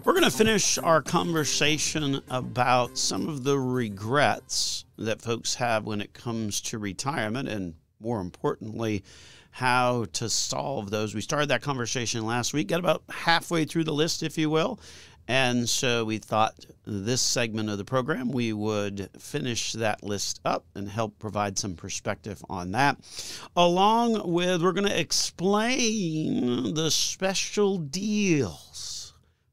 We're going to finish our conversation about some of the regrets that folks have when it comes to retirement, and more importantly, how to solve those. We started that conversation last week, got about halfway through the list, if you will. And so we thought this segment of the program, we would finish that list up and help provide some perspective on that. Along with, we're going to explain the special deals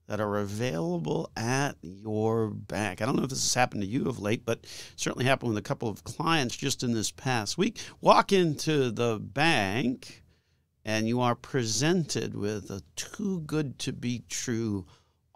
that are available at your bank. I don't know if this has happened to you of late, but certainly happened with a couple of clients just in this past week. Walk into the bank and you are presented with a too good to be true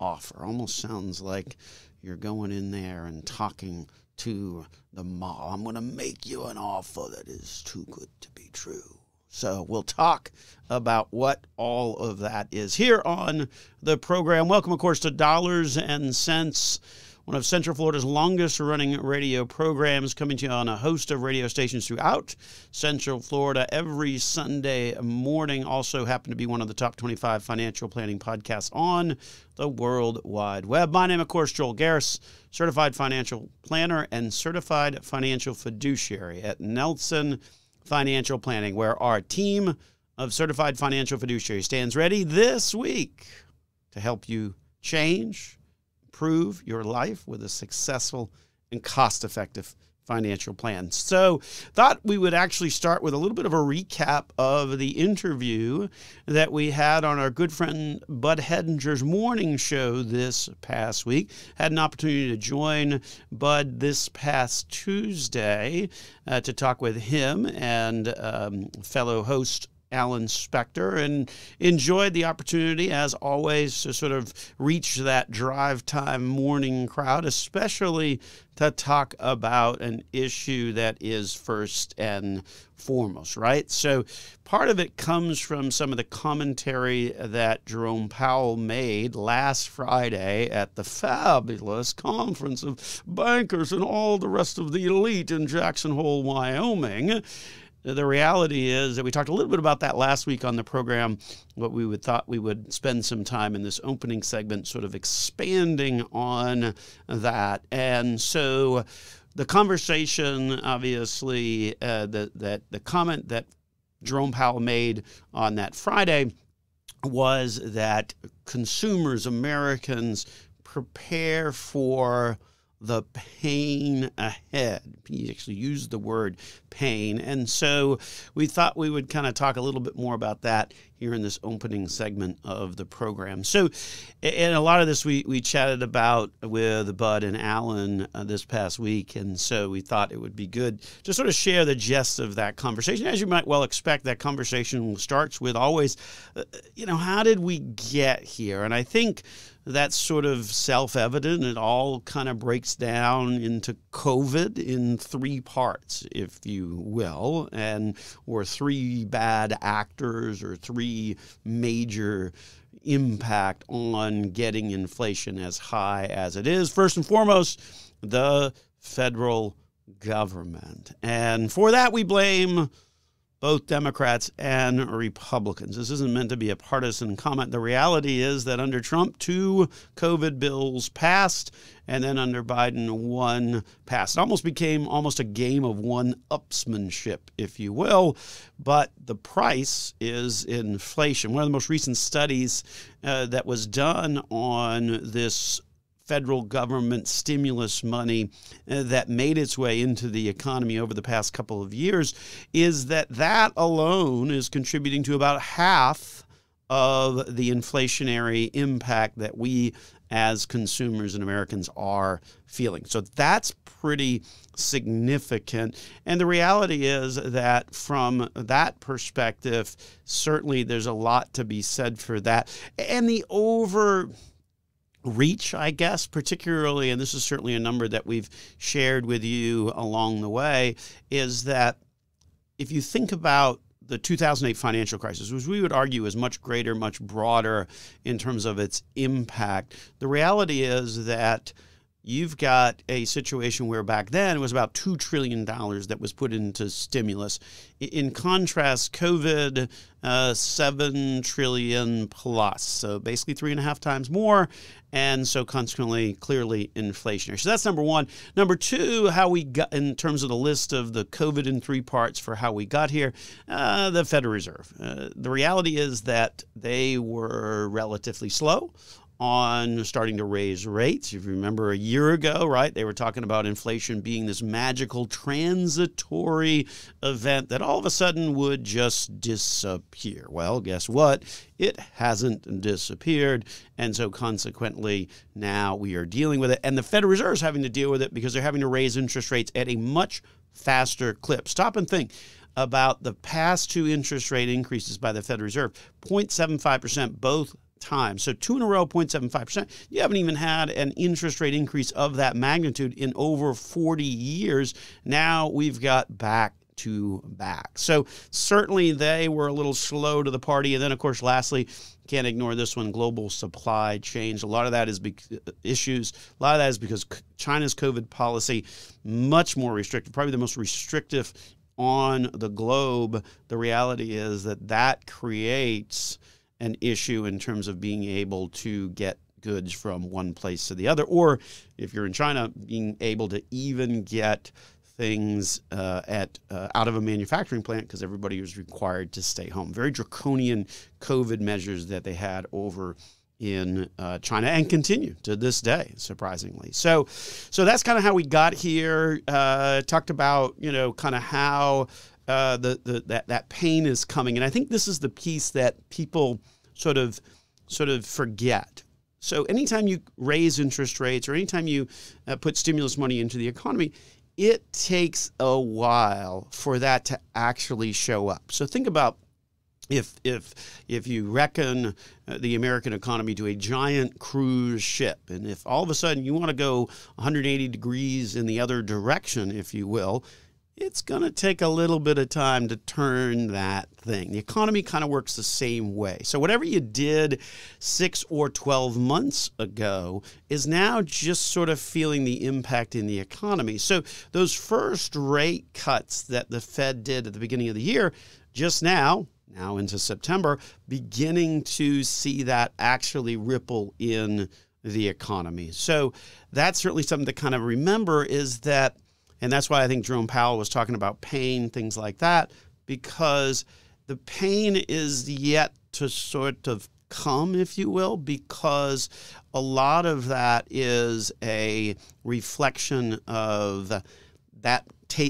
offer. Almost sounds like you're going in there and talking to the mall. I'm going to make you an offer that is too good to be true. So we'll talk about what all of that is here on the program. Welcome, of course, to Dollars and Cents, one of Central Florida's longest-running radio programs, coming to you on a host of radio stations throughout Central Florida every Sunday morning. Also happen to be one of the top 25 financial planning podcasts on the World Wide Web. My name, of course, Joel Garris, certified financial planner and certified financial fiduciary at Nelson Financial Planning, where our team of certified financial fiduciaries stands ready this week to help you change, improve your life with a successful and cost-effective financial plan. So thought we would actually start with a little bit of a recap of the interview that we had on our good friend Bud Hedinger's morning show this past week. Had an opportunity to join Bud this past Tuesday to talk with him and fellow host Alan Spector, and enjoyed the opportunity, as always, to sort of reach that drive time morning crowd, especially to talk about an issue that is first and foremost, right? So part of it comes from some of the commentary that Jerome Powell made last Friday at the fabulous conference of bankers and all the rest of the elite in Jackson Hole, Wyoming. The reality is that we talked a little bit about that last week on the program, but we thought we would spend some time in this opening segment sort of expanding on that. And so the conversation, obviously, the comment that Jerome Powell made on that Friday was that consumers, Americans, prepare for the pain ahead. He actually used the word pain. And so we thought we would kind of talk a little bit more about that here in this opening segment of the program. So, and a lot of this we chatted about with Bud and Alan this past week. And so we thought it would be good to sort of share the gist of that conversation. As you might well expect, that conversation starts with always, how did we get here? And I think that's sort of self-evident. It all kind of breaks down into COVID in three parts, if you will, or three bad actors or three major impact on getting inflation as high as it is. First and foremost, the federal government. And for that, we blame both Democrats and Republicans. This isn't meant to be a partisan comment. The reality is that under Trump, 2 COVID bills passed, and then under Biden, 1 passed. It almost became a game of one-upsmanship, if you will, but the price is inflation. One of the most recent studies that was done on this federal government stimulus money that made its way into the economy over the past couple of years is that alone is contributing to about half of the inflationary impact that we as consumers and Americans are feeling. So that's pretty significant. And the reality is that from that perspective, certainly there's a lot to be said for that. And the reach, I guess, particularly, and this is certainly a number that we've shared with you along the way, is that if you think about the 2008 financial crisis, which we would argue is much greater, much broader in terms of its impact, the reality is that you've got a situation where back then it was about $2 trillion that was put into stimulus. In contrast, COVID, $7 trillion plus. So basically 3.5 times more. And so consequently, clearly inflationary. So that's number one. Number two, how we got, in terms of the list of the COVID in 3 parts for how we got here, the Federal Reserve. The reality is that they were relatively slow on starting to raise rates. If you remember a year ago, right, they were talking about inflation being this magical transitory event that all of a sudden would just disappear. Well, guess what? It hasn't disappeared. And so consequently, now we are dealing with it. And the Federal Reserve is having to deal with it because they're having to raise interest rates at a much faster clip. Stop and think about the past 2 interest rate increases by the Federal Reserve, 0.75% both times. So 2 in a row, 0.75%. You haven't even had an interest rate increase of that magnitude in over 40 years. Now we've got back to back. So certainly they were a little slow to the party. And then, of course, lastly, can't ignore this one, global supply chains. A lot of that is issues. A lot of that is because China's COVID policy, much more restrictive, probably the most restrictive on the globe. The reality is that that creates an issue in terms of being able to get goods from one place to the other, or if you're in China, being able to even get things out of a manufacturing plant because everybody was required to stay home. Very draconian COVID measures that they had over in China and continue to this day, surprisingly. So that's kind of how we got here. Talked about, kind of how that pain is coming. And I think this is the piece that people sort of forget. So anytime you raise interest rates or anytime you put stimulus money into the economy, it takes a while for that to actually show up. So think about if you reckon the American economy to a giant cruise ship, and if all of a sudden you want to go 180 degrees in the other direction, if you will, it's going to take a little bit of time to turn that thing. The economy kind of works the same way. So whatever you did 6 or 12 months ago is now just sort of feeling the impact in the economy. So those first rate cuts that the Fed did at the beginning of the year, just now into September, beginning to see that actually ripple in the economy. So that's certainly something to kind of remember is that. And that's why I think Jerome Powell was talking about pain, things like that, because the pain is yet to sort of come, if you will, because a lot of that is a reflection of that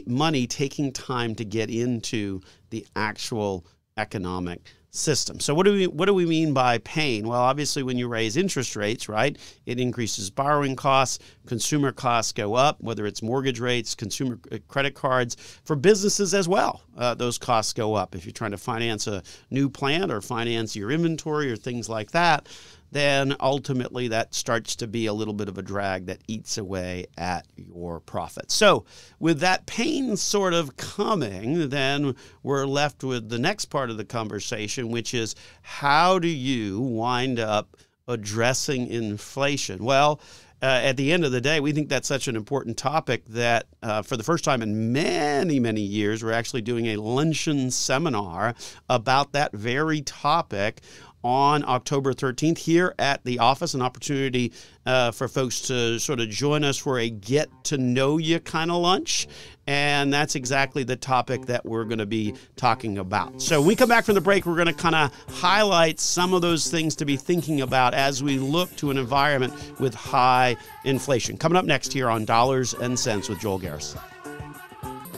money taking time to get into the actual economic system. So what do we mean by pain? Well, obviously, when you raise interest rates, right, it increases borrowing costs, consumer costs go up, whether it's mortgage rates, consumer credit cards, for businesses as well. Those costs go up. If you're trying to finance a new plant or finance your inventory or things like that, then ultimately that starts to be a little bit of a drag that eats away at your profits. So with that pain sort of coming, then we're left with the next part of the conversation, which is how do you wind up addressing inflation? Well, at the end of the day, we think that's such an important topic that for the first time in many, many years, we're actually doing a luncheon seminar about that very topic on October 13th here at the office, an opportunity for folks to sort of join us for a get-to-know-you kind of lunch. And that's exactly the topic that we're going to be talking about. So when we come back from the break, we're going to kind of highlight some of those things to be thinking about as we look to an environment with high inflation. Coming up next here on Dollars and Cents with Joel Garrison.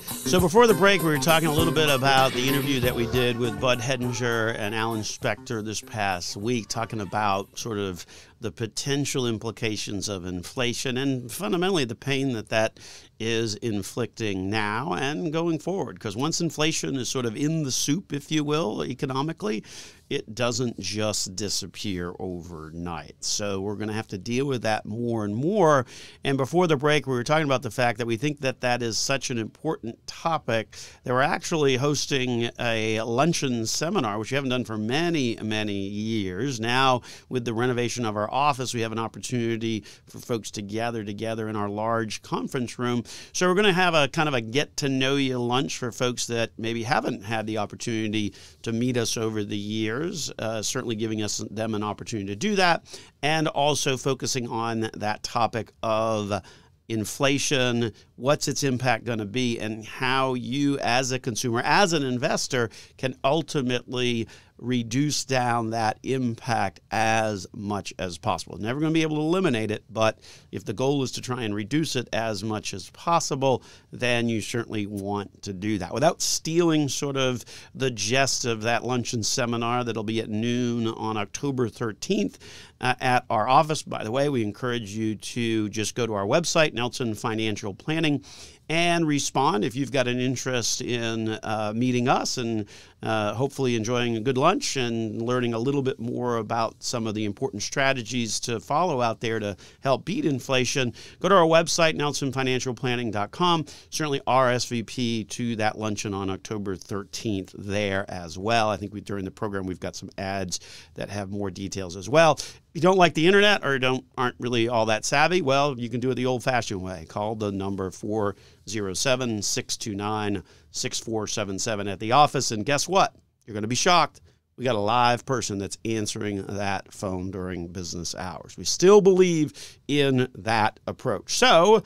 So before the break, we were talking a little bit about the interview that we did with Bud Hedinger and Alan Spector this past week, talking about sort of the potential implications of inflation and fundamentally the pain that is inflicting now and going forward. Because once inflation is sort of in the soup, if you will, economically, it doesn't just disappear overnight. So we're going to have to deal with that more and more. And before the break, we were talking about the fact that we think that is such an important topic that we're actually hosting a luncheon seminar, which we haven't done for many, many years. Now, with the renovation of our our office, we have an opportunity for folks to gather together in our large conference room. So we're going to have a kind of a get-to-know-you lunch for folks that maybe haven't had the opportunity to meet us over the years, certainly giving them an opportunity to do that, and also focusing on that topic of inflation, what's its impact going to be, and how you as a consumer, as an investor, can ultimately reduce down that impact as much as possible. Never going to be able to eliminate it, but if the goal is to try and reduce it as much as possible, then you certainly want to do that. Without stealing sort of the gist of that luncheon seminar that'll be at noon on October 13th at our office. By the way, we encourage you to just go to our website, Nelson Financial Planning, and respond if you've got an interest in meeting us and hopefully enjoying a good lunch and learning a little bit more about some of the important strategies to follow out there to help beat inflation. Go to our website, nelsonfinancialplanning.com. Certainly RSVP to that luncheon on October 13th there as well. I think during the program we've got some ads that have more details as well. If you don't like the internet or aren't really all that savvy, well, you can do it the old-fashioned way. Call the number 407-629-6477 at the office, and guess what? You're going to be shocked. We got a live person that's answering that phone during business hours. We still believe in that approach. So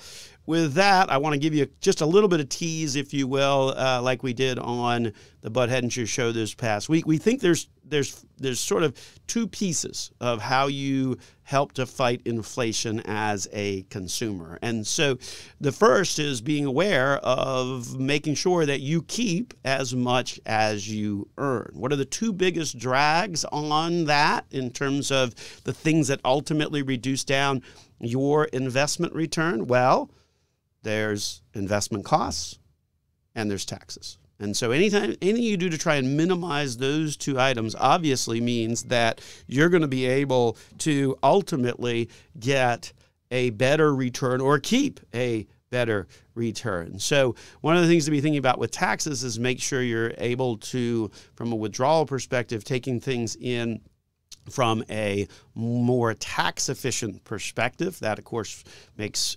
with that, I want to give you just a little bit of tease, if you will, like we did on the Bud Hedinger show this past week. We think there's sort of two pieces of how you help to fight inflation as a consumer. And so the first is being aware of making sure that you keep as much as you earn. What are the two biggest drags on that in terms of the things that ultimately reduce down your investment return? Well, there's investment costs and there's taxes. And so anything you do to try and minimize those two items obviously means that you're going to be able to ultimately get a better return or keep a better return. So one of the things to be thinking about with taxes is make sure you're able to, from a withdrawal perspective, taking things in from a more tax-efficient perspective. That, of course, makes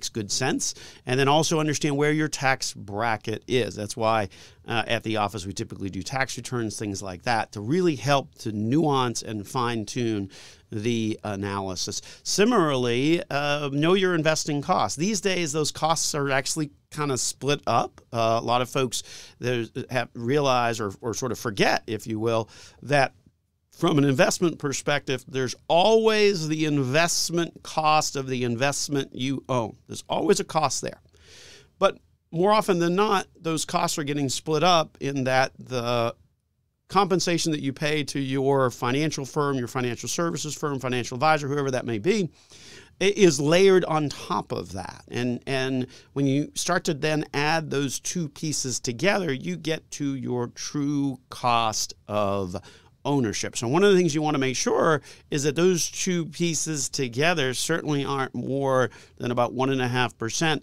good sense. And then also understand where your tax bracket is. That's why at the office we typically do tax returns, things like that, to really help to nuance and fine-tune the analysis. Similarly, know your investing costs. These days, those costs are actually kind of split up. A lot of folks have realized or sort of forget, if you will, that from an investment perspective, there's always the investment cost of the investment you own. There's always a cost there. But more often than not, those costs are getting split up in that the compensation that you pay to your financial firm, your financial services firm, financial advisor, whoever that may be, is layered on top of that. And when you start to then add those two pieces together, you get to your true cost of ownership. So one of the things you want to make sure is that those two pieces together certainly aren't more than about 1.5%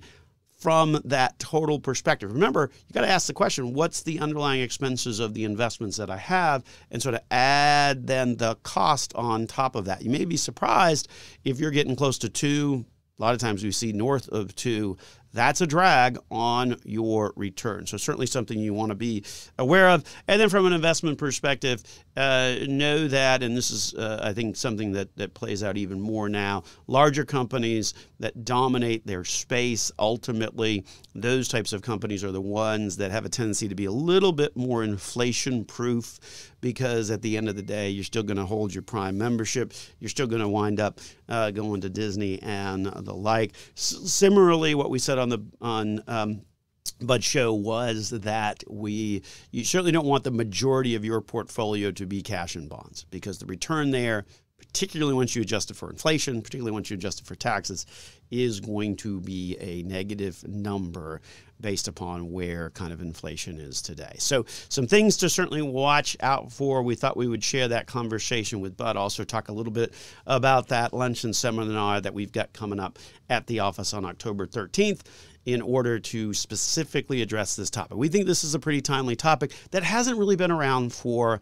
from that total perspective. Remember, you got to ask the question, what's the underlying expenses of the investments that I have, and sort of add then the cost on top of that. You may be surprised if you're getting close to 2. A lot of times we see north of 2. That's a drag on your return. So certainly something you want to be aware of. And then from an investment perspective, know that, and this is, I think, something that plays out even more now, larger companies that dominate their space, ultimately, those types of companies are the ones that have a tendency to be a little bit more inflation-proof, because at the end of the day, you're still going to hold your Prime membership. You're still going to wind up going to Disney and the like. Similarly, what we said on Bud's show was that you certainly don't want the majority of your portfolio to be cash and bonds, because the return there, particularly once you adjust it for inflation, particularly once you adjust it for taxes, is going to be a negative number based upon where kind of inflation is today. So some things to certainly watch out for. We thought we would share that conversation with Bud, also talk a little bit about that luncheon seminar that we've got coming up at the office on October 13th in order to specifically address this topic. We think this is a pretty timely topic that hasn't really been around for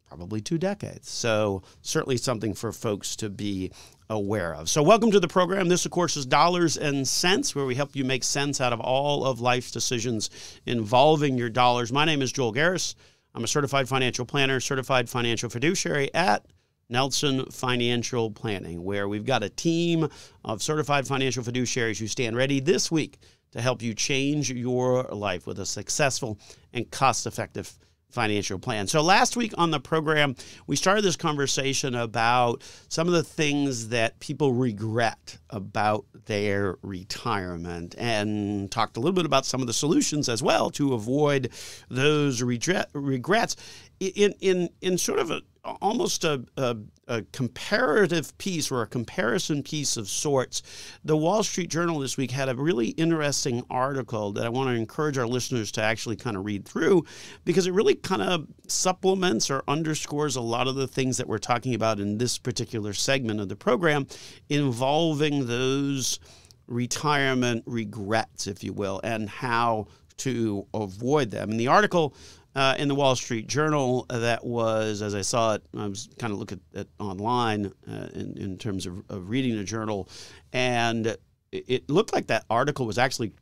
probably 2 decades. So certainly something for folks to be aware of. So welcome to the program. This, of course, is Dollars and Cents, where we help you make sense out of all of life's decisions involving your dollars. My name is Joel Garris. I'm a certified financial planner, certified financial fiduciary at Nelson Financial Planning, where we've got a team of certified financial fiduciaries who stand ready this week to help you change your life with a successful and cost-effective financial plan. So last week on the program, we started this conversation about some of the things that people regret about their retirement and talked a little bit about some of the solutions as well to avoid those regrets in sort of almost a comparative piece or a comparison piece of sorts. The Wall Street Journal this week had a really interesting article that I want to encourage our listeners to actually kind of read through, because it really kind of supplements or underscores a lot of the things that we're talking about in this particular segment of the program involving those retirement regrets, if you will, and how to avoid them. And the article in the Wall Street Journal that was, as I saw it, I was kind of looking at online in terms of reading the journal, and it looked like that article was actually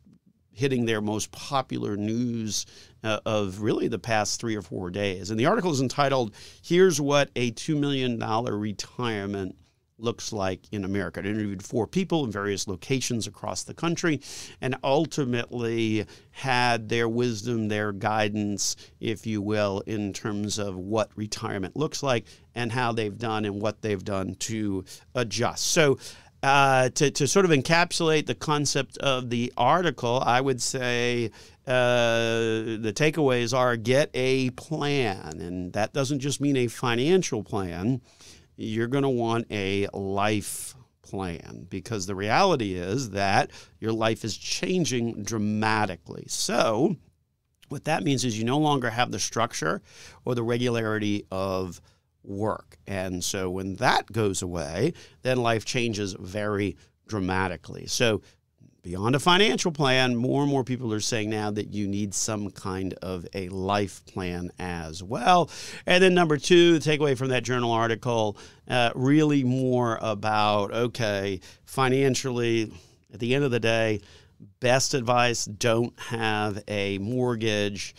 hitting their most popular news of really the past 3 or 4 days. And the article is entitled, "Here's What a $2 Million Retirement Looks Like in America." It interviewed 4 people in various locations across the country and ultimately had their wisdom, their guidance, if you will, in terms of what retirement looks like and how they've done and what they've done to adjust. So to sort of encapsulate the concept of the article, I would say the takeaways are get a plan. And that doesn't just mean a financial plan. You're going to want a life plan, because the reality is that your life is changing dramatically. So what that means is you no longer have the structure or the regularity of work. And so when that goes away, then life changes very dramatically. So beyond a financial plan, more and more people are saying now that you need some kind of a life plan as well. And then number 2, the takeaway from that journal article, really more about, okay, financially, at the end of the day, best advice, don't have a mortgage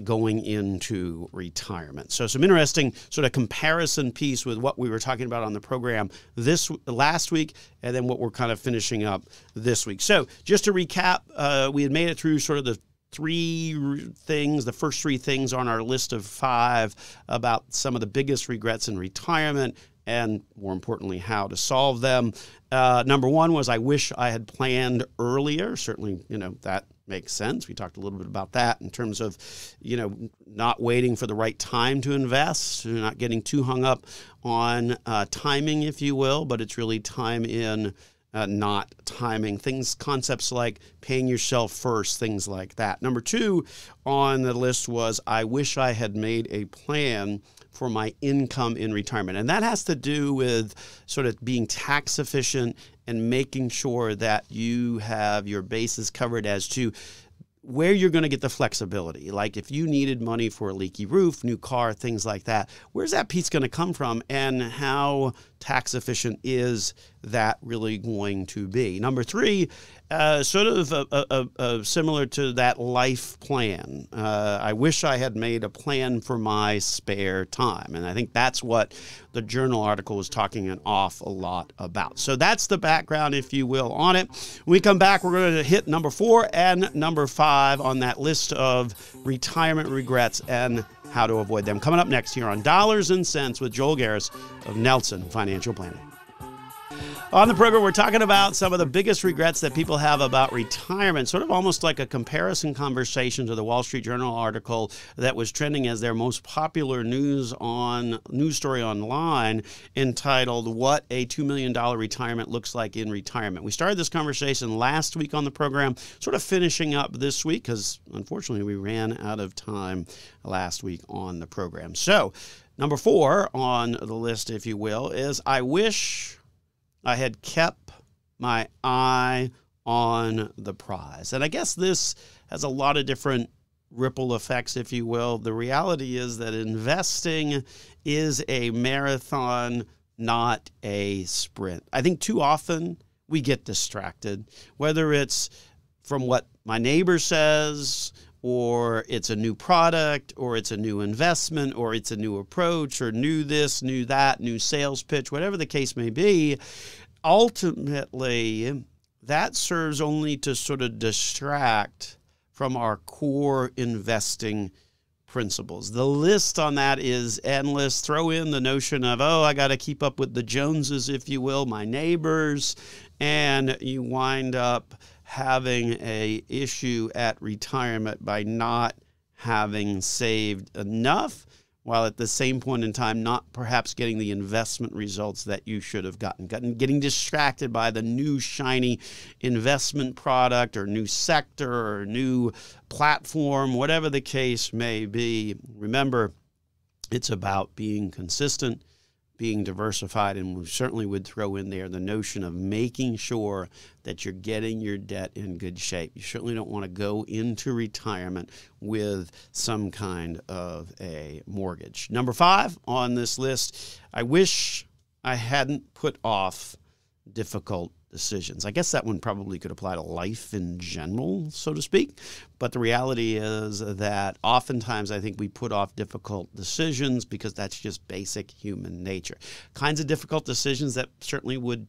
going into retirement. So some interesting sort of comparison piece with what we were talking about on the program last week, and then what we're kind of finishing up this week. So just to recap, we had made it through sort of the first 3 things on our list of 5 about some of the biggest regrets in retirement, and more importantly, how to solve them. Number 1 was, I wish I had planned earlier. Certainly, that makes sense. We talked a little bit about that in terms of, not waiting for the right time to invest, not getting too hung up on timing, if you will, but it's really time in, not timing. Concepts like paying yourself first, things like that. Number 2 on the list was, I wish I had made a plan for my income in retirement. And that has to do with sort of being tax efficient and making sure that you have your bases covered as to where you're going to get the flexibility. Like if you needed money for a leaky roof, new car, things like that, where's that piece going to come from, and how tax efficient is that really going to be? Number 3, sort of similar to that life plan. I wish I had made a plan for my spare time. And I think that's what the journal article was talking an awful lot about. So that's the background, if you will, on it. When we come back, we're going to hit number 4 and number 5 on that list of retirement regrets and how to avoid them. Coming up next here on Dollars and Cents with Joel Garris of Nelson Financial Planning. On the program, we're talking about some of the biggest regrets that people have about retirement, sort of almost like a comparison conversation to the Wall Street Journal article that was trending as their most popular news story online, entitled, "What a $2 Million Retirement Looks Like in Retirement." We started this conversation last week on the program, sort of finishing up this week because, unfortunately, we ran out of time last week on the program. So, number 4 on the list, if you will, is, I wish I had kept my eye on the prize. And I guess this has a lot of different ripple effects, if you will. The reality is that investing is a marathon, not a sprint. I think too often we get distracted, whether it's from what my neighbor says, or it's a new product, or it's a new investment, or it's a new approach, or new this, new that, new sales pitch, whatever the case may be. Ultimately, that serves only to sort of distract from our core investing principles. The list on that is endless. Throw in the notion of, oh, I got to keep up with the Joneses, if you will, my neighbors, and you wind up having a issue at retirement by not having saved enough, while at the same point in time not perhaps getting the investment results that you should have getting distracted by the new shiny investment product or new sector or new platform, whatever the case may be. Remember, it's about being consistent, being diversified, and we certainly would throw in there the notion of making sure that you're getting your debt in good shape. You certainly don't want to go into retirement with some kind of a mortgage. Number 5 on this list, I wish I hadn't put off difficult decisions. I guess that one probably could apply to life in general, so to speak. But the reality is that oftentimes I think we put off difficult decisions because that's just basic human nature. Kinds of difficult decisions that certainly would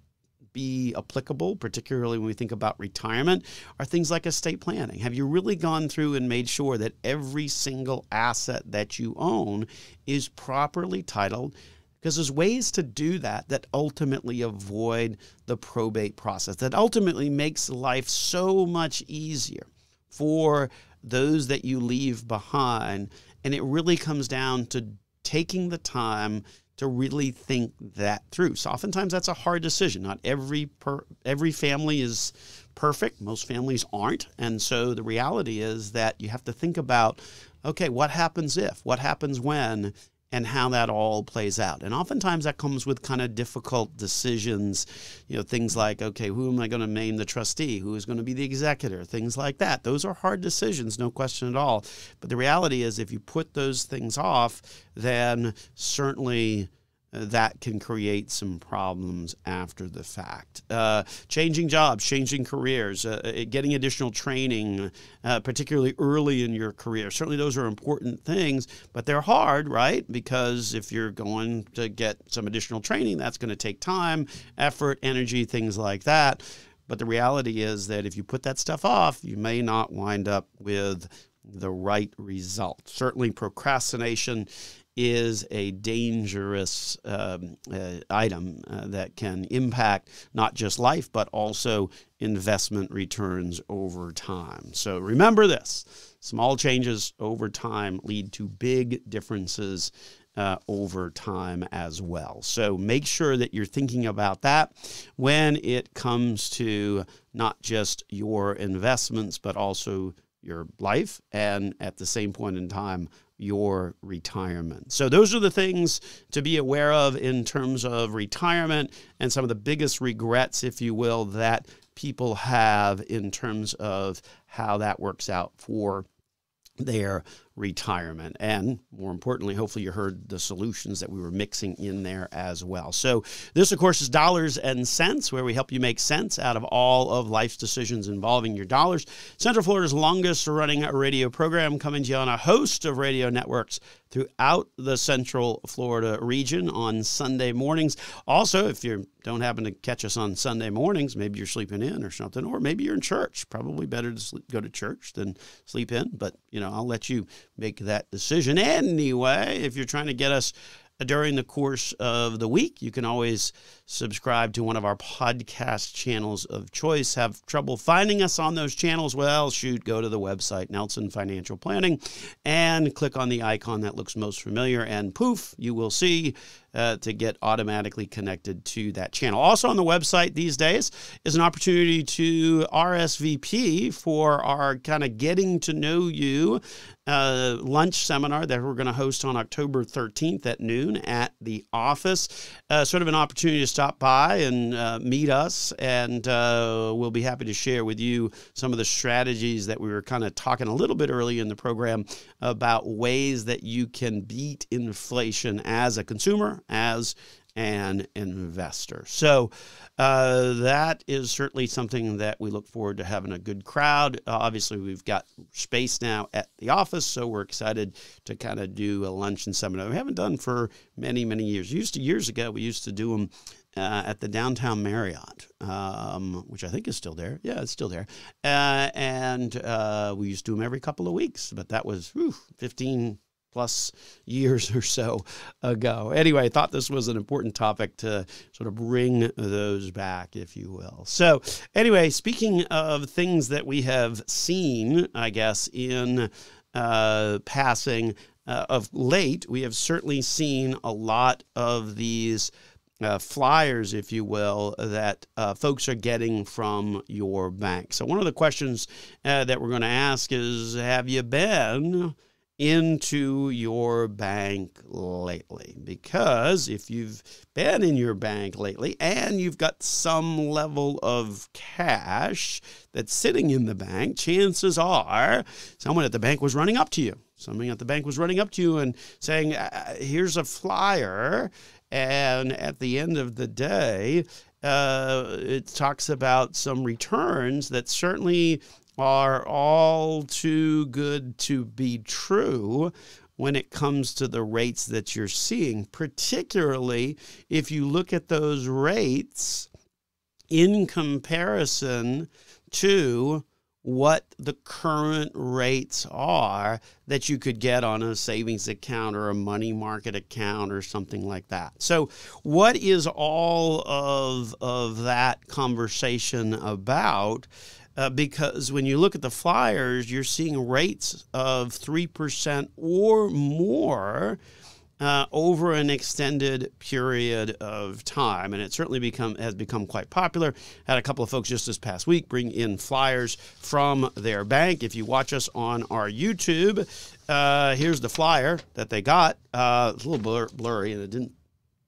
be applicable, particularly when we think about retirement, are things like estate planning. Have you really gone through and made sure that every single asset that you own is properly titled? Because there's ways to do that that ultimately avoid the probate process, that ultimately makes life so much easier for those that you leave behind. And it really comes down to taking the time to really think that through. So oftentimes that's a hard decision. Not every family is perfect. Most families aren't. And so the reality is that you have to think about, okay, what happens if, what happens when, and how that all plays out. And oftentimes that comes with kind of difficult decisions, things like, okay, who am I going to name the trustee? Who is going to be the executor? Things like that. Those are hard decisions, no question at all. But the reality is if you put those things off, then certainly that can create some problems after the fact. Changing jobs, changing careers, getting additional training, particularly early in your career. Certainly those are important things, but they're hard, right? Because if you're going to get some additional training, that's going to take time, effort, energy, things like that. But the reality is that if you put that stuff off, you may not wind up with the right result. Certainly procrastination is a dangerous item that can impact not just life, but also investment returns over time. So remember this, small changes over time lead to big differences over time as well. So make sure that you're thinking about that when it comes to not just your investments, but also your life, and at the same point in time, your retirement. So those are the things to be aware of in terms of retirement and some of the biggest regrets, if you will, that people have in terms of how that works out for their retirement. And more importantly, hopefully you heard the solutions that we were mixing in there as well. So this, of course, is Dollars and Cents, where we help you make sense out of all of life's decisions involving your dollars. Central Florida's longest running radio program, coming to you on a host of radio networks throughout the Central Florida region on Sunday mornings. Also, if you don't happen to catch us on Sunday mornings, maybe you're sleeping in or something, or maybe you're in church. Probably better to go to church than sleep in, but I'll let you make that decision. Anyway, if you're trying to get us during the course of the week, you can always subscribe to one of our podcast channels of choice. Have trouble finding us on those channels? Well, go to the website, Nelson Financial Planning, and click on the icon that looks most familiar, and poof, you will see to get automatically connected to that channel. Also on the website these days is an opportunity to RSVP for our kind of getting to know you lunch seminar that we're going to host on October 13th at noon at the office. Sort of an opportunity to stop by and meet us, and we'll be happy to share with you some of the strategies that we were kind of talking a little bit early in the program about ways that you can beat inflation as a consumer, as an investor. So that is certainly something that we look forward to having a good crowd. Obviously, we've got space now at the office, so we're excited to kind of do a lunch and seminar. We haven't done for many, many years. Years ago, we used to do them at the downtown Marriott, which I think is still there. Yeah, it's still there. And we used to do them every couple of weeks, but that was 15 plus years or so ago. Anyway, I thought this was an important topic to sort of bring those back, if you will. So anyway, speaking of things that we have seen, I guess, in passing of late, we have certainly seen a lot of these flyers, if you will, that folks are getting from your bank. So one of the questions that we're going to ask is, have you been into your bank lately? Because if you've been in your bank lately and you've got some level of cash that's sitting in the bank, chances are someone at the bank was running up to you. Somebody at the bank was running up to you and saying, here's a flyer. And at the end of the day, it talks about some returns that certainly are all too good to be true when it comes to the rates that you're seeing, particularly if you look at those rates in comparison to what the current rates are that you could get on a savings account or a money market account or something like that. So what is all of that conversation about? Because when you look at the flyers, you're seeing rates of 3% or more over an extended period of time. And it certainly has become quite popular. Had a couple of folks just this past week bring in flyers from their bank. If you watch us on our YouTube, here's the flyer that they got. It's a little blurry, and it didn't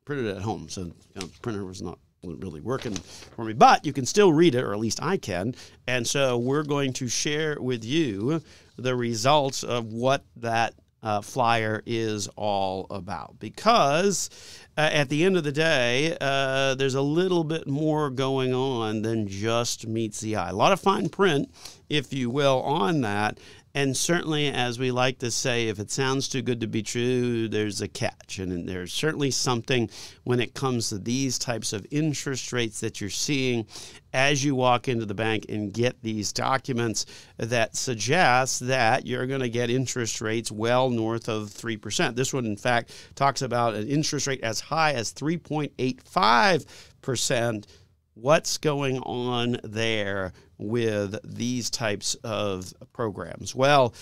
print it at home, so the printer was not really working for me, but you can still read it, or at least I can. And so we're going to share with you the results of what that flyer is all about, because at the end of the day, there's a little bit more going on than just meets the eye. A lot of fine print, if you will, on that. And certainly, as we like to say, if it sounds too good to be true, there's a catch. And there's certainly something when it comes to these types of interest rates that you're seeing as you walk into the bank and get these documents that suggest that you're going to get interest rates well north of 3%. This one, in fact, talks about an interest rate as high as 3.85%. What's going on there with these types of programs? Well,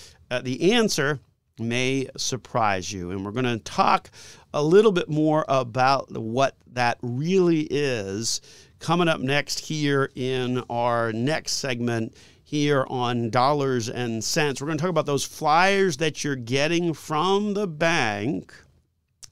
the answer may surprise you, and we're going to talk a little bit more about what that really is coming up next here in our next segment here on Dollars and Cents. We're going to talk about those flyers that you're getting from the bank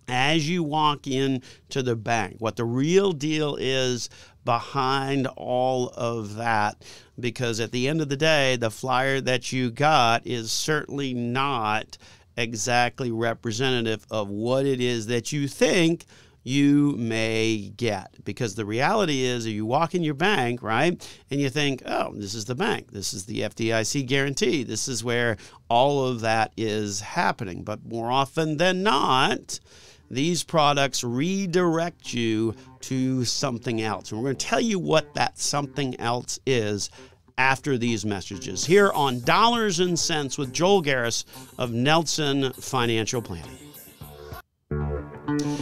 as you walk into the bank, what the real deal is behind all of that, because at the end of the day, the flyer that you got is certainly not exactly representative of what it is that you think you may get. Because the reality is, you walk in your bank, right, and you think, oh, this is the bank. This is the FDIC guarantee. This is where all of that is happening. But more often than not, these products redirect you to something else. And we're going to tell you what that something else is after these messages here on Dollars and Cents with Joel Garris of Nelson Financial Planning.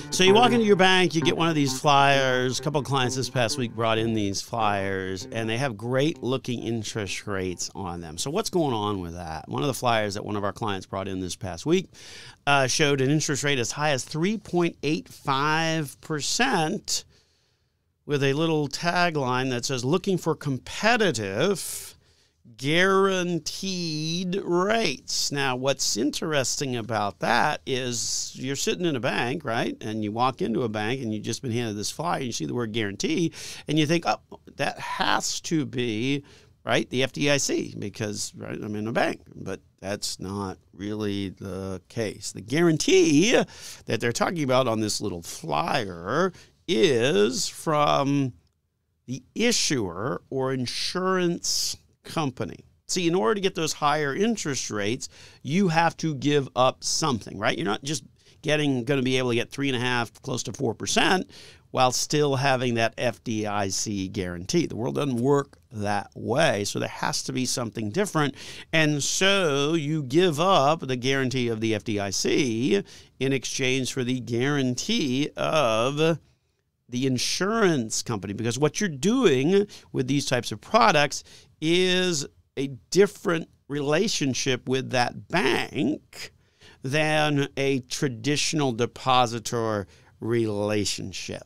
So So you walk into your bank, you get one of these flyers. A couple of clients this past week brought in these flyers, and they have great looking interest rates on them. So what's going on with that? One of the flyers that one of our clients brought in this past week showed an interest rate as high as 3.85% with a little tagline that says, looking for competitive guaranteed rates. Now, what's interesting about that is you're sitting in a bank, right? And you walk into a bank and you've just been handed this flyer, and you see the word guarantee, and you think, oh, that has to be, right, the FDIC, because, right, I'm in a bank. But that's not really the case. The guarantee that they're talking about on this little flyer is from the issuer or insurance company. See, in order to get those higher interest rates, you have to give up something, right? You're not just going to be able to get 3.5%, close to 4%, while still having that FDIC guarantee. The world doesn't work that way, so there has to be something different. And so you give up the guarantee of the FDIC in exchange for the guarantee of the insurance company, because what you're doing with these types of products is a different relationship with that bank than a traditional depositor relationship.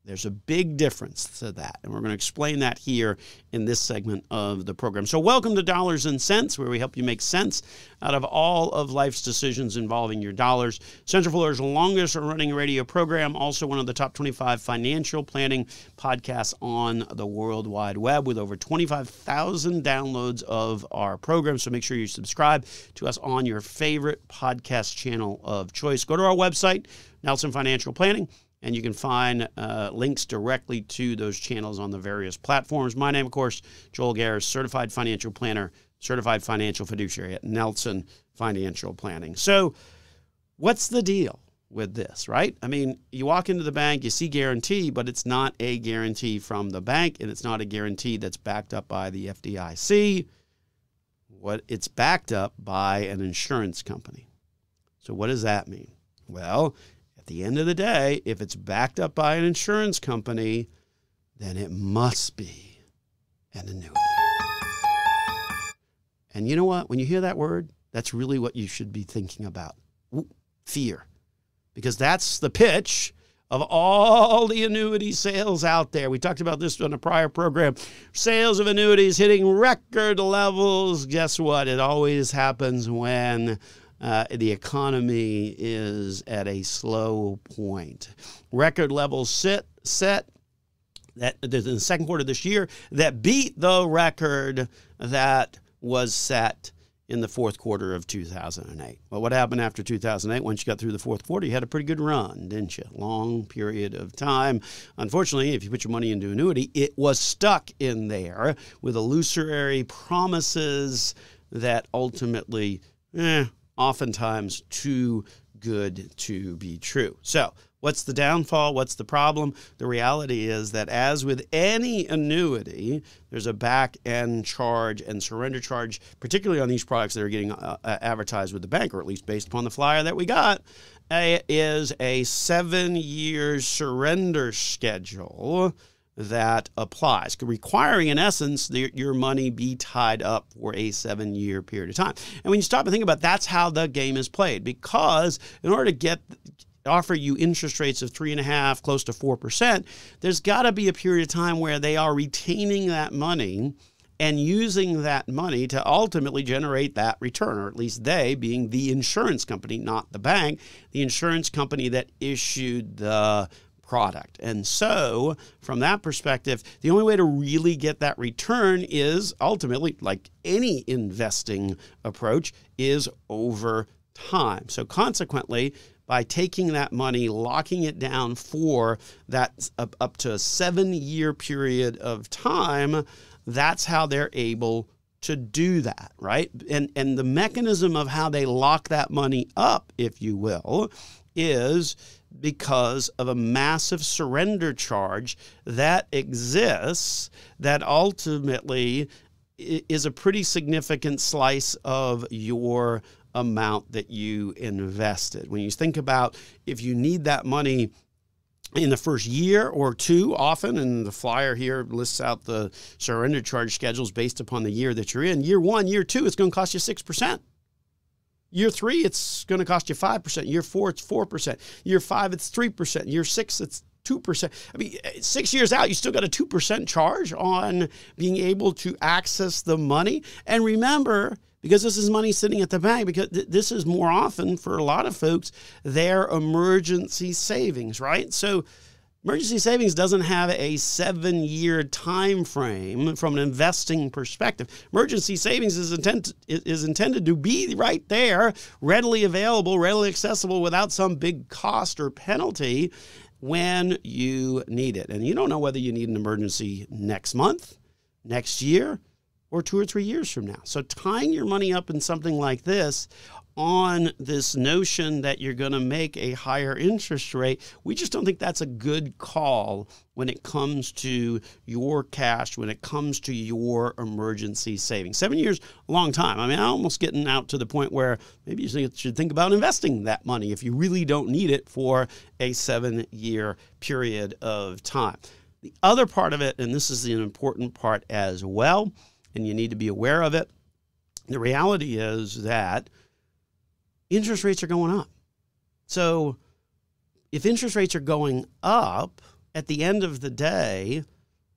There's a big difference to that, and we're going to explain that here in this segment of the program. So welcome to Dollars and Cents, where we help you make sense out of all of life's decisions involving your dollars. Central Florida's longest-running radio program, also one of the top 25 financial planning podcasts on the World Wide Web, with over 25,000 downloads of our program. So make sure you subscribe to us on your favorite podcast channel of choice. Go to our website, Nelson Financial Planning, and you can find links directly to those channels on the various platforms. My name, of course, Joel Garris, certified financial planner, certified financial fiduciary at Nelson Financial Planning. So what's the deal with this, right? I mean, you walk into the bank, you see guarantee, but it's not a guarantee from the bank, and it's not a guarantee that's backed up by the FDIC. It's backed up by an insurance company. So what does that mean? Well, at the end of the day, if it's backed up by an insurance company, then it must be an annuity. And you know what? When you hear that word, that's really what you should be thinking about. Fear. Because that's the pitch of all the annuity sales out there. We talked about this on a prior program. Sales of annuities hitting record levels. Guess what? It always happens when the economy is at a slow point. Record levels set that in the second quarter of this year that beat the record that was set in the fourth quarter of 2008. Well, what happened after 2008? Once you got through the fourth quarter, you had a pretty good run, didn't you? Long period of time. Unfortunately, if you put your money into annuity, it was stuck in there with illusory promises that ultimately, oftentimes too good to be true. So what's the downfall? What's the problem? The reality is that as with any annuity, there's a back-end charge and surrender charge, particularly on these products that are getting advertised with the bank, or at least based upon the flyer that we got, is a 7-year surrender schedule that applies, requiring, in essence, your money be tied up for a 7-year period of time. And when you stop and think about it, that's how the game is played, because in order to offer you interest rates of 3.5%, close to 4%, there's got to be a period of time where they are retaining that money and using that money to ultimately generate that return, or at least they being the insurance company, not the bank, the insurance company that issued the product. And so from that perspective, the only way to really get that return is ultimately, like any investing approach, is over time. So consequently, by taking that money, locking it down for that up to a 7-year period of time, that's how they're able to do that, right? And the mechanism of how they lock that money up, if you will, is because of a massive surrender charge that exists that ultimately is a pretty significant slice of your amount that you invested. When you think about if you need that money in the first year or two often, and the flyer here lists out the surrender charge schedules based upon the year that you're in. Year 1, year 2, it's going to cost you 6%. Year 3, it's going to cost you 5%. Year 4, it's 4%. Year 5, it's 3%. Year 6, it's 2%. I mean, 6 years out, you still got a 2% charge on being able to access the money. And remember, because this is money sitting at the bank, because this is more often for a lot of folks, their emergency savings, right? So emergency savings doesn't have a 7-year time frame from an investing perspective. Emergency savings is intended to be right there, readily available, readily accessible without some big cost or penalty when you need it. And you don't know whether you need an emergency next month, next year, or 2 or 3 years from now. So tying your money up in something like this on this notion that you're going to make a higher interest rate, we just don't think that's a good call when it comes to your cash, when it comes to your emergency savings. 7 years, a long time. I mean, I'm almost getting out to the point where maybe you should think about investing that money if you really don't need it for a 7-year period of time. The other part of it, and this is an important part as well, and you need to be aware of it, the reality is that interest rates are going up. So if interest rates are going up, at the end of the day,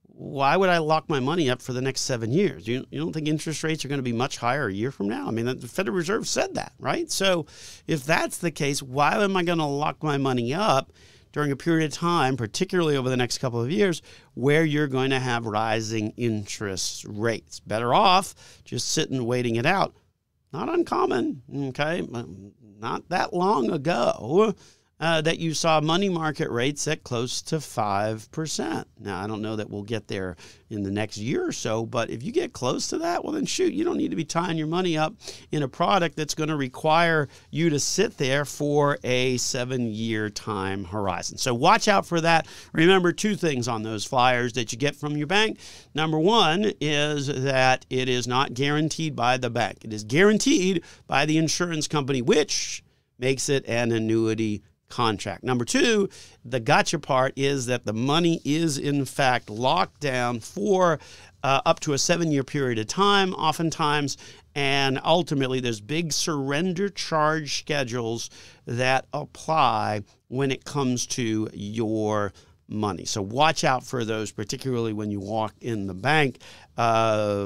why would I lock my money up for the next 7 years? You don't think interest rates are going to be much higher a year from now? I mean, the Federal Reserve said that, right? So if that's the case, why am I going to lock my money up during a period of time, particularly over the next couple of years, where you're going to have rising interest rates? Better off just sitting waiting it out. Not uncommon, okay? Not that long ago that you saw money market rates at close to 5%. Now, I don't know that we'll get there in the next year or so, but if you get close to that, well, then shoot, you don't need to be tying your money up in a product that's going to require you to sit there for a 7-year time horizon. So watch out for that. Remember 2 things on those flyers that you get from your bank. Number 1 is that it is not guaranteed by the bank. It is guaranteed by the insurance company, which makes it an annuity contract. Number 2, the gotcha part is that the money is in fact locked down for up to a 7-year period of time, oftentimes, and ultimately there's big surrender charge schedules that apply when it comes to your money. So watch out for those, particularly when you walk in the bank.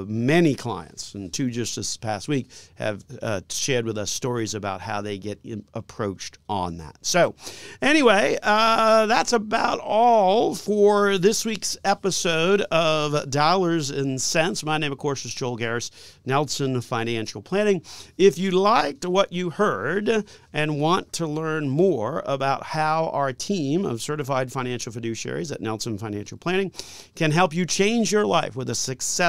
Many clients, and 2 just this past week, have shared with us stories about how they get approached on that. So anyway, that's about all for this week's episode of Dollars and Cents. My name, of course, is Joel Garris, Nelson Financial Planning. If you liked what you heard and want to learn more about how our team of certified financial fiduciaries at Nelson Financial Planning can help you change your life with a successful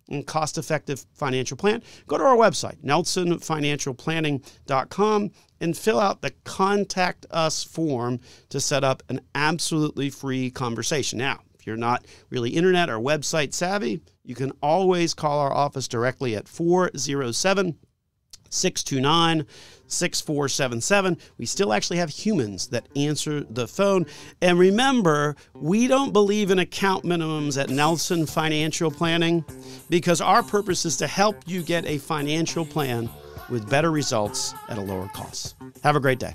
and cost-effective financial plan, go to our website, nelsonfinancialplanning.com, and fill out the Contact Us form to set up an absolutely free conversation. Now, if you're not really internet or website savvy, you can always call our office directly at 407-629-6477. We still actually have humans that answer the phone. And remember, we don't believe in account minimums at Nelson Financial Planning because our purpose is to help you get a financial plan with better results at a lower cost. Have a great day.